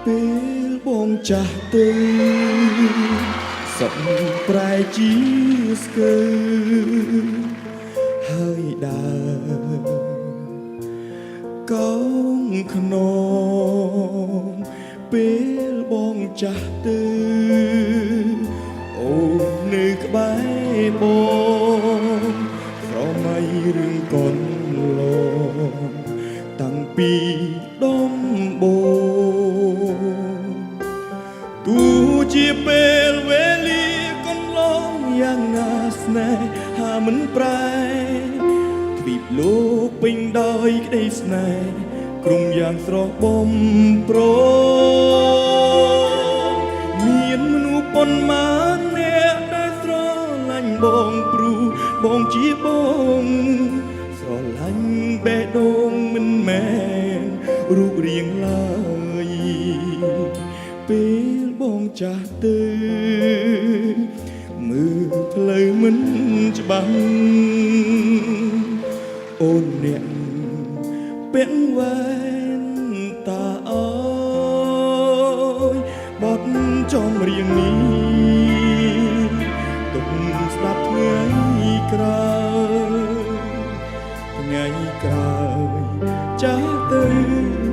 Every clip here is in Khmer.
ពេលបងចាស់ទៅសុខប្រែជាស្កើហើយដើរកោងខ្នងពេលបងចាស់ទៅអូននៅក្បែរបងស្រមៃរឿងកូនឡងតាំងពីដំបូងទោះជាពេលវេលាកន្លងយ៉ាងណាស្នេហាមិនប្រែទ្វីបលោកពេញដោយក្តីស្នេហ៍ក្រុមយ៉ាងស្រស់បំព្រងមានមនុស្សប៉ុន្មានអ្នកដែលស្រឡាញ់បងព្រោះបងជាបងស្រឡាញ់បេះដូងមិនមែនរូបរាងឡើយពេលបងចាស់ទៅមើលផ្លូវមិនច្បាស់អូនអ្នកពាក់វ៉ែនតាអើយបទចំរៀងនេះទុកស្ដាប់ថ្ងៃក្រោយថ្ងៃក្រោយចាស់ទៅ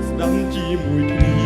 ស្ដាំជាមួយគ្នា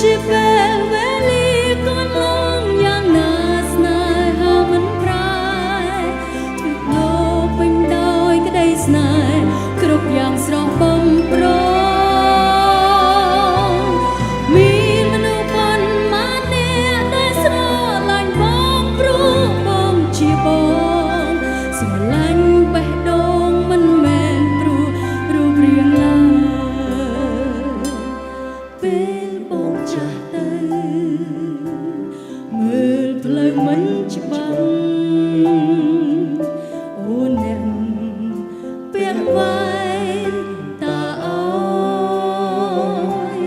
ជាពេលវេលាកន្លងយ៉ាងណាស្នេហាមិនប្រែទិដ្ឋោពេញដោយក្តីស្នេហ៍គ្រប់យ៉ាងស្រស់បំព្រងមានមនុស្សប៉ុន្មានអ្នកដែលស្រឡាញ់បងព្រោះបងជាបងស្រឡាញ់បេះដូងមិនមែនព្រោះរូបរាងឡើយពេលបងចាស់ទៅមើលផ្លូវមិនច្បាស់អូនអ្នកពាក់វ៉ែនតាអើយ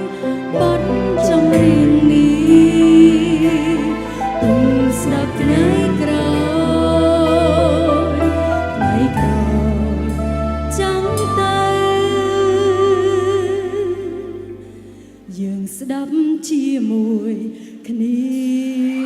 បទចម្រៀងនេះទុំស្ដាប់ថ្ងៃក្រោយថ្ងៃក្រោយចាំទៅយើងស្ដាប់ជាមួយគ្នា